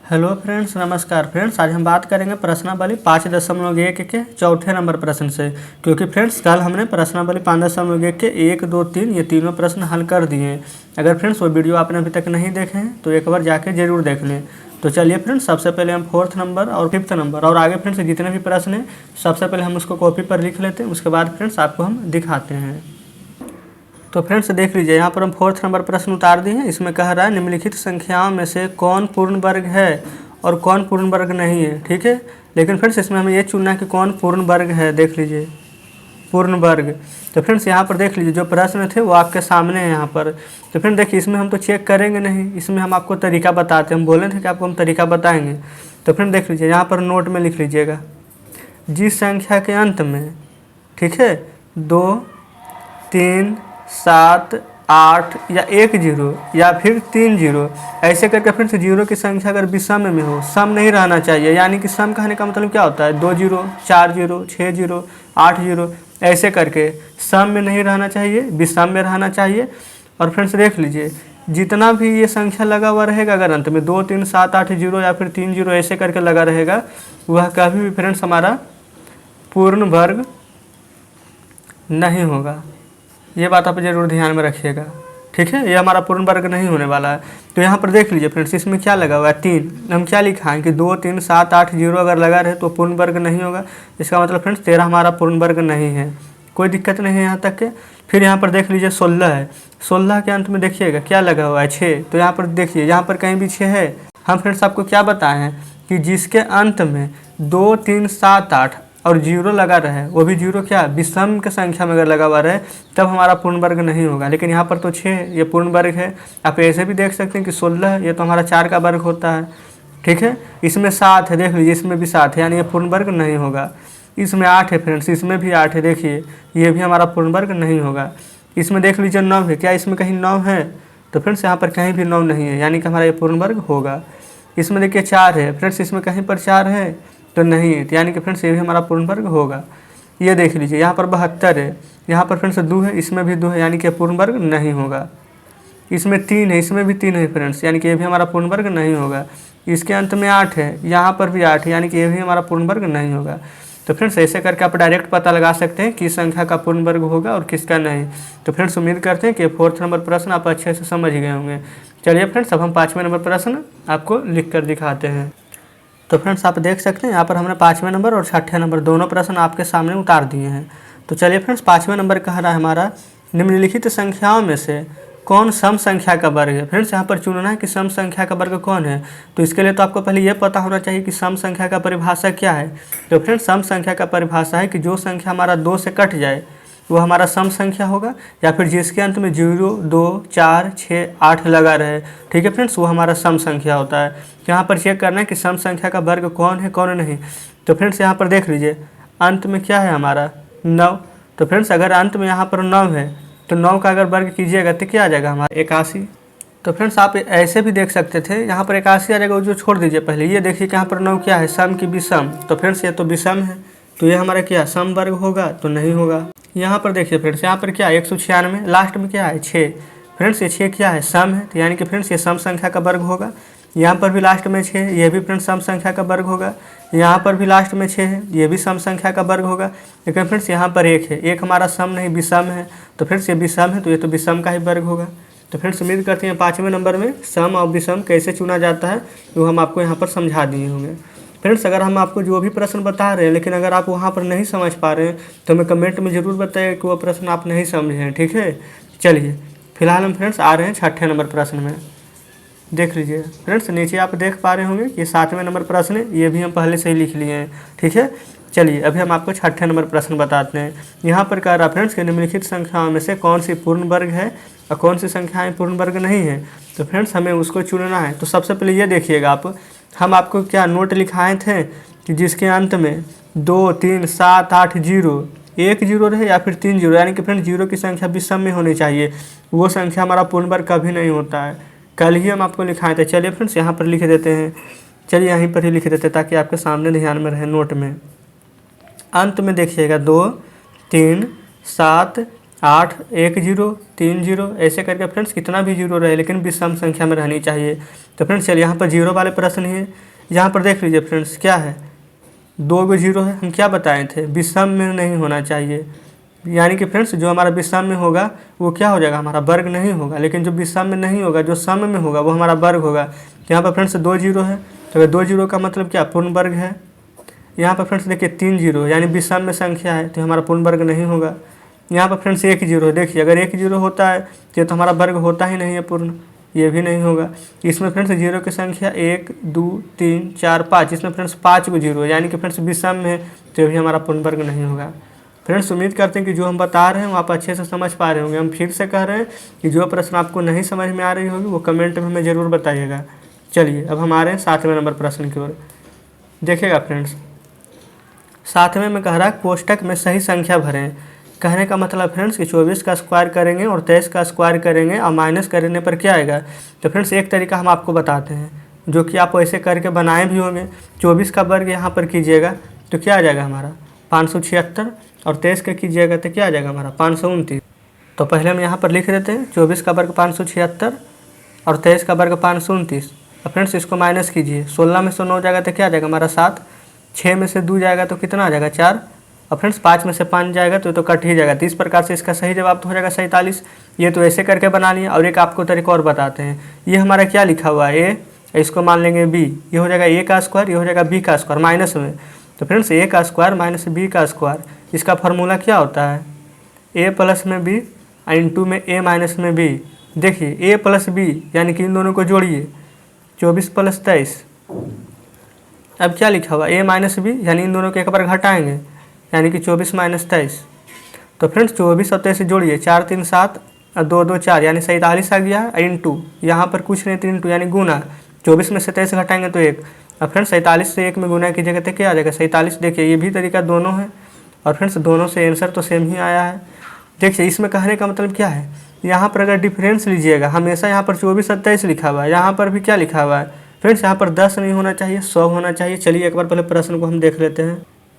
Hello friends, नमस्कार friends. आज हम बात करेंगे प्रश्नावली 5.1 के चौथे नंबर प्रश्न से, क्योंकि फ्रेंड्स कल हमने प्रश्नावली 5.1 के 1, 2, 3 ये तीनों प्रश्न हल कर दिए हैं। अगर फ्रेंड्स वो वीडियो आपने अभी तक नहीं देखे हैं तो एक बार जाके जरूर देख लें। तो चलिए फ्रेंड्स, सबसे पहले हम 4th नंबर और 5th नंबर और आगे फ्रेंड्स जितने भी प्रश्न हैं सबसे पहले हम उसको कॉपी पर लिख लेते हैं, उसके बाद फ्रेंड्स आपको हम दिखाते हैं। तो फ्रेंड्स देख लीजिए, यहाँ पर हम 4th नंबर प्रश्न उतार दिए हैं। इसमें कह रहा है निम्नलिखित संख्याओं में से कौन पूर्ण वर्ग है और कौन पूर्ण वर्ग नहीं है। ठीक है, लेकिन फ्रेंड्स इसमें हमें ये चुनना है कि कौन पूर्ण वर्ग है। देख लीजिए पूर्ण वर्ग। तो फ्रेंड्स यहाँ पर देख लीजिए जो प्रश्न थे वो आपके सामने है यहाँ पर। तो फ्रेंड देखिए, इसमें हम तो चेक करेंगे नहीं, इसमें हम आपको तरीका बताते हैं। हम बोले थे कि आपको हम तरीका बताएंगे। तो फ्रेंड देख लीजिए, यहाँ पर नोट में लिख लीजिएगा, जिस संख्या के अंत में, ठीक है, 2, 3, 7, 8 या 1 0 या फिर 3 0 ऐसे करके फ्रेंड्स जीरो की संख्या अगर विषम में हो, सम नहीं रहना चाहिए। यानी कि सम कहने का मतलब क्या होता है, 2 0, 4 0, 6 0, 8 0 ऐसे करके सम में नहीं रहना चाहिए, विषम में रहना चाहिए। और फ्रेंड्स देख लीजिए, जितना भी ये संख्या लगा हुआ रहेगा अगर अंत में 2, 3, 7, 8 0 या फिर 3 0 ऐसे करके लगा रहेगा, वह कभी भी फ्रेंड्स हमारा पूर्ण वर्ग नहीं होगा। ये बात आप जरूर ध्यान में रखिएगा। ठीक है, ये हमारा पूर्ण वर्ग नहीं होने वाला है। तो यहाँ पर देख लीजिए फ्रेंड्स, इसमें क्या लगा हुआ है, 3। हम क्या लिखा है कि 2, 3, 7, 8 0 अगर लगा रहे तो पूर्ण वर्ग नहीं होगा। इसका मतलब फ्रेंड्स 13 हमारा पूर्ण वर्ग नहीं है। कोई दिक्कत नहीं है यहाँ तक के। फिर यहाँ पर देख लीजिए 16 है। 16 के अंत में देखिएगा क्या लगा हुआ है, 6। तो यहाँ पर देखिए, यहाँ पर कहीं भी 6 है। हम फ्रेंड्स आपको क्या बताए हैं कि जिसके अंत में 2, 3, 7, 8 और 0 लगा रहे, वो भी 0 क्या विषम की संख्या में अगर लगा हुआ रहे तब हमारा पूर्ण वर्ग नहीं होगा। लेकिन यहाँ पर तो 6 ये पूर्ण वर्ग है। आप ऐसे भी देख सकते हैं कि 16 ये तो हमारा 4 का वर्ग होता है। ठीक है, इसमें 7 है, देख लीजिए इसमें भी 7 है, यानी ये पूर्ण वर्ग नहीं होगा। इसमें 8 है फ्रेंड्स, इसमें भी 8 है, देखिए ये भी हमारा पूर्ण वर्ग नहीं होगा। इसमें देख लीजिए 9 है, क्या इसमें कहीं 9 है? तो फ्रेंड्स यहाँ पर कहीं भी 9 नहीं है, यानी कि हमारा ये पूर्ण वर्ग होगा। इसमें देखिए 4 है फ्रेंड्स, इसमें कहीं पर 4 है तो नहीं है, तो यानी कि फ्रेंड्स ये भी हमारा पूर्ण वर्ग होगा। ये देख लीजिए यहाँ पर 72 है, यहाँ पर फ्रेंड्स 2 है, इसमें भी 2 है, यानी कि पूर्ण वर्ग नहीं होगा। इसमें 3 है, इसमें भी 3 है फ्रेंड्स, यानी कि ये भी हमारा पूर्ण वर्ग नहीं होगा। इसके अंत में 8 है, यहाँ पर भी 8 है, यानी कि ये भी हमारा पूर्ण वर्ग नहीं होगा। तो फ्रेंड्स ऐसे करके आप डायरेक्ट पता लगा सकते हैं किस संख्या का पूर्ण वर्ग होगा और किसका नहीं। तो फ्रेंड्स उम्मीद करते हैं कि 4th नंबर प्रश्न आप अच्छे से समझ गए होंगे। चलिए फ्रेंड्स, अब हम 5वें नंबर प्रश्न आपको लिख कर दिखाते हैं। तो फ्रेंड्स आप देख सकते हैं यहाँ पर हमने 5वें नंबर और 6ठे नंबर दोनों प्रश्न आपके सामने उतार दिए हैं। तो चलिए फ्रेंड्स, 5वें नंबर कह रहा है हमारा निम्नलिखित संख्याओं में से कौन सम संख्या का वर्ग है। फ्रेंड्स यहाँ पर चुनना है कि सम संख्या का वर्ग कौन है। तो इसके लिए तो आपको पहले ये पता होना चाहिए कि सम संख्या का परिभाषा क्या है। तो फ्रेंड्स सम संख्या का परिभाषा है कि जो संख्या हमारा 2 से कट जाए वो हमारा सम संख्या होगा, या फिर जिसके अंत में 0, 2, 4, 6, 8 लगा रहे। ठीक है फ्रेंड्स, वो हमारा सम संख्या होता है। यहाँ पर चेक करना है कि सम संख्या का वर्ग कौन है कौन नहीं। तो फ्रेंड्स यहाँ पर देख लीजिए अंत में क्या है हमारा 9। तो फ्रेंड्स अगर अंत में यहाँ पर 9 है तो 9 का अगर वर्ग कीजिएगा तो क्या आ जाएगा हमारा 81। तो फ्रेंड्स आप ऐसे भी देख सकते थे, यहाँ पर 81 आ जाएगा, जो छोड़ दीजिए पहले। ये देखिए कि यहाँ पर 9 क्या है, सम की विषम। तो फ्रेंड्स ये तो विषम है, तो ये हमारा क्या सम वर्ग होगा तो नहीं होगा। यहाँ पर देखिए फ्रेंड्स, यहाँ पर क्या 196, लास्ट में क्या है 6। फ्रेंड्स ये 6 क्या है सम है, तो यानी कि फ्रेंड्स ये सम संख्या का वर्ग होगा। यहाँ पर भी लास्ट में 6, ये भी फ्रेंड्स सम संख्या का वर्ग होगा। यहाँ पर भी लास्ट में 6 है, ये भी सम संख्या का वर्ग होगा। लेकिन फ्रेंड्स यहाँ पर 1 है, 1 हमारा सम नहीं विषम है। तो फ्रेंड्स ये विषम है, तो ये तो विषम का ही वर्ग होगा। तो फ्रेंड्स उम्मीद करते हैं 5वें नंबर में सम और विषम कैसे चुना जाता है वो हम आपको यहाँ पर समझा दिए होंगे। फ्रेंड्स अगर हम आपको जो भी प्रश्न बता रहे हैं, लेकिन अगर आप वहाँ पर नहीं समझ पा रहे हैं तो हमें कमेंट में ज़रूर बताइए कि वो प्रश्न आप नहीं समझे हैं। ठीक है, चलिए फिलहाल हम फ्रेंड्स आ रहे हैं 6ठे नंबर प्रश्न में। देख लीजिए फ्रेंड्स, नीचे आप देख पा रहे होंगे ये 7वें नंबर प्रश्न है, ये भी हम पहले से ही लिख लिए हैं। ठीक है, चलिए अभी हम आपको 6ठे नंबर प्रश्न बताते हैं। यहाँ पर कह रहा फ्रेंड्स कि निम्नलिखित संख्याओं में से कौन सी पूर्ण वर्ग है और कौन सी संख्याएँ पूर्ण वर्ग नहीं है। तो फ्रेंड्स हमें उसको चुनना है। तो सबसे पहले ये देखिएगा आप, हम आपको क्या नोट लिखाए थे कि जिसके अंत में 2, 3, 7, 8 0, 1 0 रहे या फिर 3 0, यानी कि फ्रेंड्स 0 की संख्या विषम में होनी चाहिए। वो संख्या हमारा पूर्ण वर्ग कभी नहीं होता है। कल ही हम आपको लिखाए थे। चलिए फ्रेंड्स यहाँ पर लिख देते हैं, चलिए यहीं पर ही लिख देते हैं ताकि आपके सामने ध्यान में रहे नोट में। अंत में देखिएगा 2, 3, 7, 8 1 0 3 0 ऐसे करके फ्रेंड्स कितना भी जीरो रहे लेकिन विषम संख्या में रहनी चाहिए। तो फ्रेंड्स चलिए यहाँ पर जीरो वाले प्रश्न ही है। यहाँ पर देख लीजिए फ्रेंड्स क्या है, 2 गो जीरो है। हम क्या बताए थे, विषम में नहीं होना चाहिए। यानी कि फ्रेंड्स जो हमारा विषम में होगा वो क्या हो जाएगा, हमारा वर्ग नहीं होगा। लेकिन जो विषम में नहीं होगा, जो सम में होगा वो हमारा वर्ग होगा। यहाँ पर फ्रेंड्स 2 जीरो है, तो 2 जीरो का मतलब क्या, पूर्ण वर्ग है। यहाँ पर फ्रेंड्स देखिए 3 जीरो यानी विषम में संख्या है तो हमारा पूर्ण वर्ग नहीं होगा। यहाँ पर फ्रेंड्स 1 जीरो, देखिए अगर 1 जीरो होता है तो हमारा वर्ग होता ही नहीं है पूर्ण, ये भी नहीं होगा। इसमें फ्रेंड्स जीरो की संख्या 1 2 3 4 5, इसमें फ्रेंड्स 5 को जीरो यानी कि फ्रेंड्स विषम में है तो भी हमारा पूर्ण वर्ग नहीं होगा। फ्रेंड्स उम्मीद करते हैं कि जो हम बता रहे हैं वो आप अच्छे से समझ पा रहे होंगे। हम फिर से कह रहे हैं कि जो प्रश्न आपको नहीं समझ में आ रही होगी वो कमेंट में हमें ज़रूर बताइएगा। चलिए अब हम आ रहे हैं 7वें नंबर प्रश्न की ओर। देखिएगा फ्रेंड्स 7वें में कह रहा है कोष्टक में सही संख्या भरें। कहने का मतलब फ्रेंड्स कि 24 का स्क्वायर करेंगे और 23 का स्क्वायर करेंगे और माइनस करने पर क्या आएगा। तो फ्रेंड्स एक तरीका हम आपको बताते हैं जो कि आप वैसे करके बनाए भी होंगे। 24 का वर्ग यहाँ पर कीजिएगा तो क्या आ जाएगा हमारा 576, और 23 का कीजिएगा तो क्या आ जाएगा हमारा 529। तो पहले हम यहाँ पर लिख देते हैं 24 का वर्ग 576 और 23 का वर्ग 529। और फ्रेंड्स इसको माइनस कीजिए, 16 में से 9 जाएगा तो क्या आ जाएगा हमारा 7, 6 में से 2 जाएगा तो कितना आ जाएगा 4, और फ्रेंड्स 5 में से 5 जाएगा तो कट ही जाएगा। तो इस प्रकार से इसका सही जवाब तो हो जाएगा 47। ये तो ऐसे करके बना लिया। और एक आपको तरीका और बताते हैं, ये हमारा क्या लिखा हुआ है ए, इसको मान लेंगे बी, ये हो जाएगा ए का स्क्वायर, ये हो जाएगा बी का स्क्वायर माइनस में। तो फ्रेंड्स ए का स्क्वायर माइनस बी का स्क्वायर, इसका फार्मूला क्या होता है, ए प्लस में बी इंटू में ए माइनस में बी। देखिए ए प्लस बी यानी कि इन दोनों को जोड़िए, 24 प्लस 23। अब क्या लिखा हुआ ए माइनस बी यानी इन दोनों को एक बार घटाएंगे यानी कि 24 माइनस 23। तो फ्रेंड्स 24 और 23 जोड़िए, 4 3 7 और 2 2 4 यानी 47 आ गया। इंटू यहाँ पर कुछ नहीं तो इंटू यानी गुना, 24 में से 23 घटाएंगे तो 1। और फ्रेंड्स 47 से 1 में गुना कीजिएगा तो क्या आ जाएगा 47। देखिए ये भी तरीका दोनों है और फ्रेंड्स दोनों से आंसर तो सेम ही आया है। देखिए इसमें कहने का मतलब क्या है, यहाँ पर अगर डिफरेंस लीजिएगा हमेशा यहाँ पर 24 और 23 लिखा हुआ है, यहाँ पर भी क्या लिखा हुआ है फ्रेंड्स, यहाँ पर 10 नहीं होना चाहिए 100 होना चाहिए। चलिए एक बार पहले प्रश्न को हम देख लेते हैं।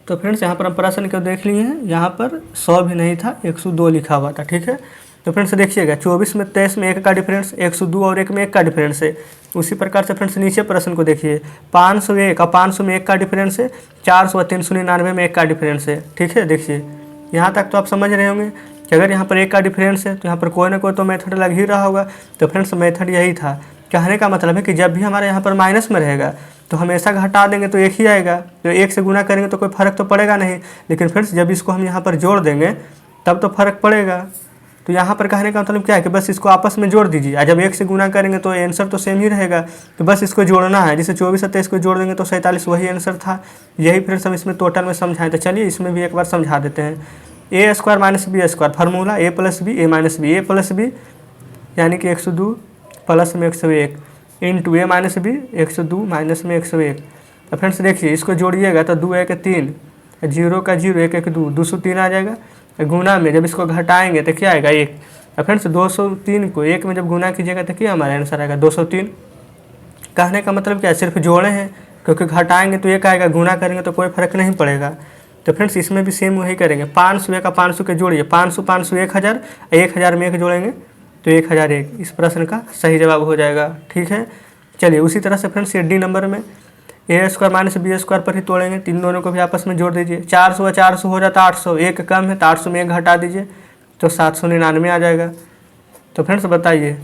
तो फ्रेंड्स यहाँ पर हम प्रश्न को देख लिए हैं, यहाँ पर 100 भी नहीं था 102 लिखा हुआ था, ठीक है। तो फ्रेंड्स देखिएगा 24 में 23 में 1 का डिफरेंस, 102 और 1 में 1 का डिफरेंस है। उसी प्रकार से फ्रेंड्स नीचे प्रश्न को देखिए, 501 और 500 में 1 का डिफरेंस है, 400 और 399 में 1 का डिफरेंस है, ठीक है। देखिए यहाँ तक तो आप समझ रहे होंगे कि अगर यहाँ पर 1 का डिफरेंस है तो यहाँ पर कोई ना कोई तो मेथड लग ही रहा होगा। तो फ्रेंड्स मेथड यही था, कहने का मतलब है कि जब भी हमारे यहाँ पर माइनस में रहेगा तो हमेशा घटा देंगे तो 1 ही आएगा। तो 1 से गुना करेंगे तो कोई फ़र्क तो पड़ेगा नहीं, लेकिन फ्रेंड्स जब इसको हम यहाँ पर जोड़ देंगे तब तो फ़र्क पड़ेगा। तो यहाँ पर कहने का मतलब क्या है कि बस इसको आपस में जोड़ दीजिए, और जब 1 से गुना करेंगे तो आंसर तो सेम ही रहेगा। तो बस इसको जोड़ना है, जैसे 24 और 23 को जोड़ देंगे तो 47 वही आंसर था। यही फ्रेंड्स हम इसमें टोटल में समझाएं। तो चलिए इसमें भी एक बार समझा देते हैं। A square minus B square, formula A plus B A minus B, A plus B यानी कि 102 प्लस में 101 into A minus B 102 minus में 101। तो फ्रेंड्स देखिए इसको जोड़िएगा तो 2 1 3, 0 का 0 1 1 2, 203 आ जाएगा। गुना में जब इसको घटाएंगे तो क्या आएगा 1। और फ्रेंड्स 203 को 1 में जब गुना कीजिएगा तो क्या हमारा आंसर आएगा 203। कहने का मतलब क्या है, सिर्फ जोड़े हैं, क्योंकि घटाएंगे तो 1 आएगा, गुना करेंगे तो कोई फर्क नहीं पड़ेगा। तो फ्रेंड्स इसमें भी सेम वही करेंगे, 500 का 500 के जोड़िए, 500 500 1000, 1000 में 1 जोड़ेंगे तो 1001। इस प्रश्न का सही जवाब हो जाएगा, ठीक है। चलिए उसी तरह से फ्रेंड्स ये डी नंबर में ए स्क्वायर माइनस बी स्क्वायर पर ही तोड़ेंगे, तीन दोनों को भी आपस में जोड़ दीजिए। 400 400 हो जाता 800, 1 कम है तो 800 में 1 घटा दीजिए तो 799 आ जाएगा। तो फ्रेंड्स बताइए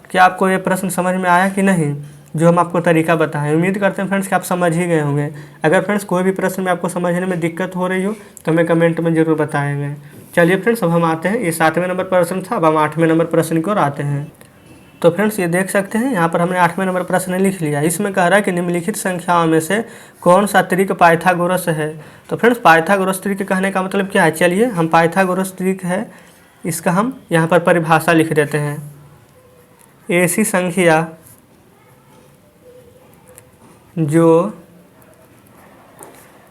क्या आपको ये प्रश्न समझ में आया कि नहीं, जो हम आपको तरीका बताएं। उम्मीद करते हैं फ्रेंड्स कि आप समझ ही गए होंगे। अगर फ्रेंड्स कोई भी प्रश्न में आपको समझने में दिक्कत हो रही हो तो हमें कमेंट में ज़रूर बताएंगे। चलिए फ्रेंड्स अब हम आते हैं, ये 7वें नंबर प्रश्न था, अब हम 8वें नंबर प्रश्न की ओर आते हैं। तो फ्रेंड्स ये देख सकते हैं यहाँ पर हमने 8वें नंबर प्रश्न लिख लिया। इसमें कह रहा है कि निम्नलिखित संख्याओं में से कौन सा त्रिक पाइथागोरस है। तो फ्रेंड्स पाइथागोरस त्रिक कहने का मतलब क्या है, चलिए हम पाइथागोरस त्रिक है इसका हम यहाँ पर परिभाषा लिख देते हैं। ऐसी संख्या जो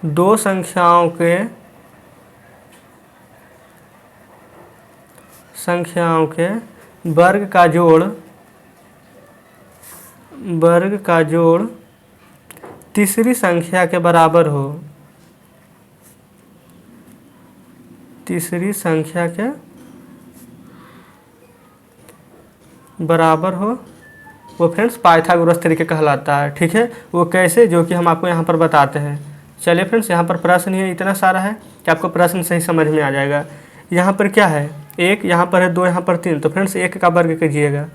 दो संख्याओं के वर्ग का जोड़ तीसरी संख्या के बराबर हो, तीसरी संख्या के बराबर हो वो फ्रेंड्स पाइथागोरस तरीके कहलाता है। ठीक है, वो कैसे, जो कि हम आपको यहाँ पर बताते हैं। चलिए फ्रेंड्स, यहाँ पर प्रश्न ये इतना सारा है कि आपको प्रश्न सही समझ में आ जाएगा। यहाँ पर क्या है, 1 यहाँ पर है, 2 यहाँ पर 3, तो फ्रेंड्स 1 का वर्ग कीजिएगा,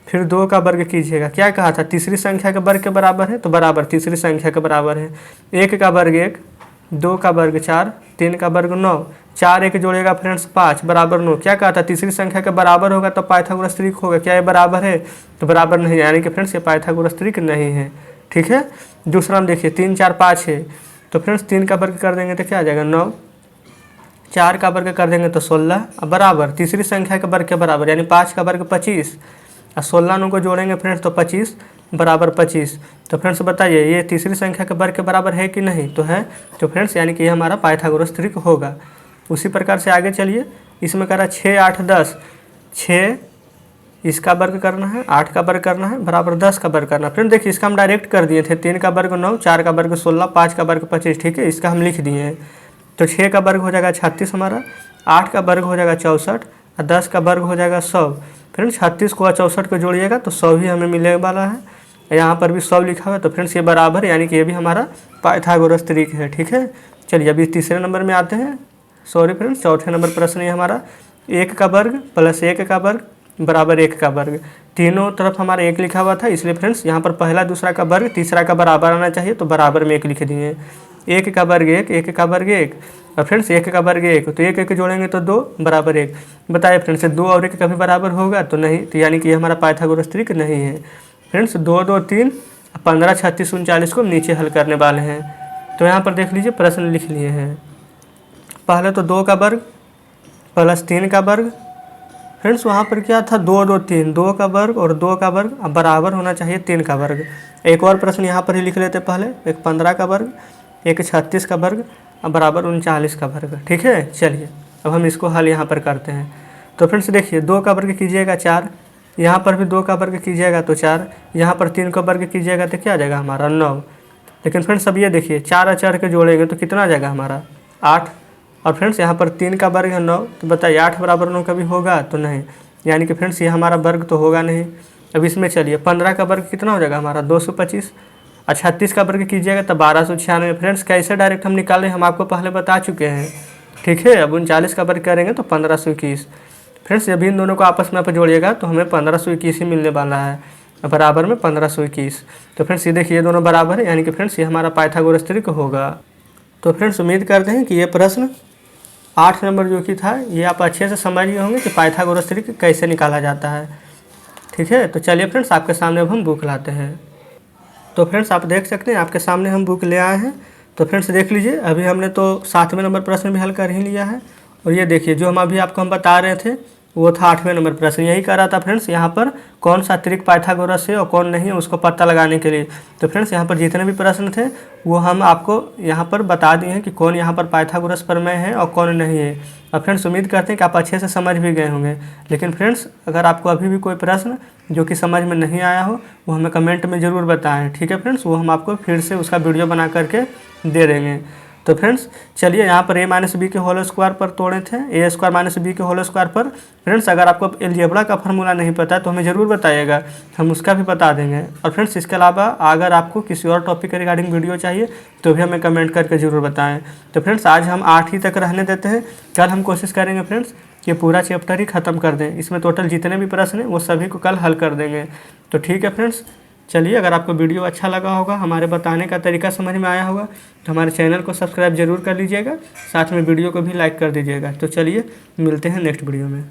फिर 2 का वर्ग कीजिएगा। क्या कहा था, तीसरी संख्या के वर्ग के बराबर है, तो बराबर तीसरी संख्या के बराबर है। 1 का वर्ग 1, 2 का वर्ग 4, 3 का वर्ग 9, 4 1 जोड़ेगा फ्रेंड्स 5 बराबर 9। क्या कहा था, तीसरी संख्या के बराबर होगा तो पाइथागोरस त्रिक होगा। क्या ये बराबर है, तो बराबर नहीं, यानी कि फ्रेंड्स ये पाइथागोरस त्रिक नहीं है। ठीक है, दूसरा हम देखिए 3 4 5 है, तो फ्रेंड्स 3 का वर्ग कर देंगे तो क्या आ जाएगा 9, 4 का वर्ग कर देंगे तो 16 बराबर तीसरी संख्या के वर्ग के बराबर, यानी 5 का वर्ग 25 और 16 नो को जोड़ेंगे फ्रेंड्स तो 25 बराबर 25। तो फ्रेंड्स बताइए ये तीसरी संख्या के वर्ग के बराबर है कि नहीं, तो है। तो फ्रेंड्स यानी कि ये हमारा पाइथागोरस त्रिक होगा। उसी प्रकार से आगे चलिए, इसमें कह रहा है 6 8 10, 6 इसका वर्ग करना है, 8 का वर्ग करना है बराबर 10 का वर्ग करना है। फ्रेंड देखिए इसका हम डायरेक्ट कर दिए थे, 3 का वर्ग 9, 4 का वर्ग 16, 5 का वर्ग 25। ठीक है, इसका हम लिख दिए हैं। तो 6 का वर्ग हो जाएगा 36 हमारा, 8 का वर्ग हो जाएगा 64 और 10 का वर्ग हो जाएगा 100। फ्रेंड्स 36 को और 64 को जोड़िएगा तो 100 ही हमें मिलने वाला है। यहाँ पर भी 100 लिखा हुआ है, तो फ्रेंड्स ये बराबर, यानी कि ये भी हमारा पाइथागोरस त्रिक है। ठीक है, चलिए अभी तीसरे नंबर में आते हैं, सॉरी फ्रेंड्स चौथे नंबर प्रश्न ये हमारा 1 का वर्ग प्लस 1 का वर्ग बराबर 1 का वर्ग। तीनों तरफ हमारा 1 लिखा हुआ था, इसलिए फ्रेंड्स यहाँ पर पहला दूसरा का वर्ग तीसरा का बराबर आना चाहिए, तो बराबर में 1 लिख दिए। 1 का वर्ग 1, 1 का वर्ग 1 और फ्रेंड्स 1 का वर्ग 1, तो 1 1 जोड़ेंगे तो 2 बराबर 1। बताइए फ्रेंड्स 2 और 1 कभी बराबर होगा तो नहीं, तो यानी कि ये हमारा पाइथागोरस त्रिक नहीं है। फ्रेंड्स 2 2 3 15 36 39 को हम नीचे हल करने वाले हैं। तो यहाँ पर देख लीजिए प्रश्न लिख लिए हैं। पहले तो 2 का वर्ग प्लस 3 का वर्ग, फ्रेंड्स वहाँ पर क्या था 2 2 3, 2 का वर्ग और 2 का वर्ग अब बराबर होना चाहिए 3 का वर्ग। एक और प्रश्न यहाँ पर ही लिख लेते पहले, एक 15 का वर्ग, एक 36 का वर्ग अब बराबर 39 का वर्ग। ठीक है, चलिए अब हम इसको हल यहाँ पर करते हैं। तो फ्रेंड्स देखिए 2 का वर्ग कीजिएगा 4, यहाँ पर भी 2 का वर्ग कीजिएगा तो 4, यहाँ पर 3 का वर्ग कीजिएगा तो क्या आ जाएगा हमारा 9। लेकिन फ्रेंड्स अब ये देखिए 4 और 4 के जोड़ेंगे तो कितना आ जाएगा हमारा 8, और फ्रेंड्स यहाँ पर 3 का वर्ग है 9, तो बताइए 8 बराबर 9 कभी होगा तो नहीं, यानी कि फ्रेंड्स ये हमारा वर्ग तो होगा नहीं। अब इसमें चलिए 15 का वर्ग कितना हो जाएगा हमारा 225 और 36 का वर्ग कीजिएगा तो 1296। फ्रेंड्स कैसे डायरेक्ट हम निकाल रहे हैं हम आपको पहले बता चुके हैं। ठीक है, अब 39 का वर्ग करेंगे तो 1521। फ्रेंड्स जब इन दोनों को आपस में आप जोड़िएगा तो हमें 1521 ही मिलने वाला है, बराबर में 1521। तो फ्रेंड्स ये देखिए ये दोनों बराबर है, यानी कि फ्रेंड्स ये हमारा पाइथागोरस त्रिक होगा। तो फ्रेंड्स उम्मीद करते हैं कि ये प्रश्न 8 नंबर जो कि था ये आप अच्छे से समझ गए होंगे कि पाइथागोरस त्रिक कैसे निकाला जाता है। ठीक है, तो चलिए फ्रेंड्स आपके सामने अब हम बुक लाते हैं। तो फ्रेंड्स आप देख सकते हैं आपके सामने हम बुक ले आए हैं। तो फ्रेंड्स देख लीजिए अभी हमने तो 7वें नंबर प्रश्न भी हल कर ही लिया है, और ये देखिए जो हम अभी आपको हम बता रहे थे वो था 8वें नंबर प्रश्न। यही कह रहा था फ्रेंड्स यहाँ पर कौन सा त्रिक पाइथागोरस है और कौन नहीं है उसको पता लगाने के लिए। तो फ्रेंड्स यहाँ पर जितने भी प्रश्न थे वो हम आपको यहाँ पर बता दिए हैं कि कौन यहाँ पर पाइथागोरस प्रमेय है और कौन नहीं है। और फ्रेंड्स उम्मीद करते हैं कि आप अच्छे से समझ भी गए होंगे। लेकिन फ्रेंड्स अगर आपको अभी भी कोई प्रश्न जो कि समझ में नहीं आया हो वो हमें कमेंट में ज़रूर बताएं। ठीक है फ्रेंड्स, वो हम आपको फिर से उसका वीडियो बना करके दे देंगे। तो फ्रेंड्स चलिए यहाँ पर a माइनस बी के होल स्क्वायर पर तोड़े थे, ए स्क्वायर माइनस बी के होल स्क्वायर पर। फ्रेंड्स अगर आपको अलजेब्रा का फार्मूला नहीं पता है तो हमें ज़रूर बताइएगा, हम उसका भी बता देंगे। और फ्रेंड्स इसके अलावा अगर आपको किसी और टॉपिक के रिगार्डिंग वीडियो चाहिए तो भी हमें कमेंट करके ज़रूर बताएं। तो फ्रेंड्स आज हम 8 ही तक रहने देते हैं, कल हम कोशिश करेंगे फ्रेंड्स कि पूरा चैप्टर ही ख़त्म कर दें। इसमें टोटल जितने भी प्रश्न हैं वो सभी को कल हल कर देंगे। तो ठीक है फ्रेंड्स, चलिए अगर आपको वीडियो अच्छा लगा होगा, हमारे बताने का तरीका समझ में आया होगा तो हमारे चैनल को सब्सक्राइब जरूर कर लीजिएगा, साथ में वीडियो को भी लाइक कर दीजिएगा। तो चलिए मिलते हैं नेक्स्ट वीडियो में।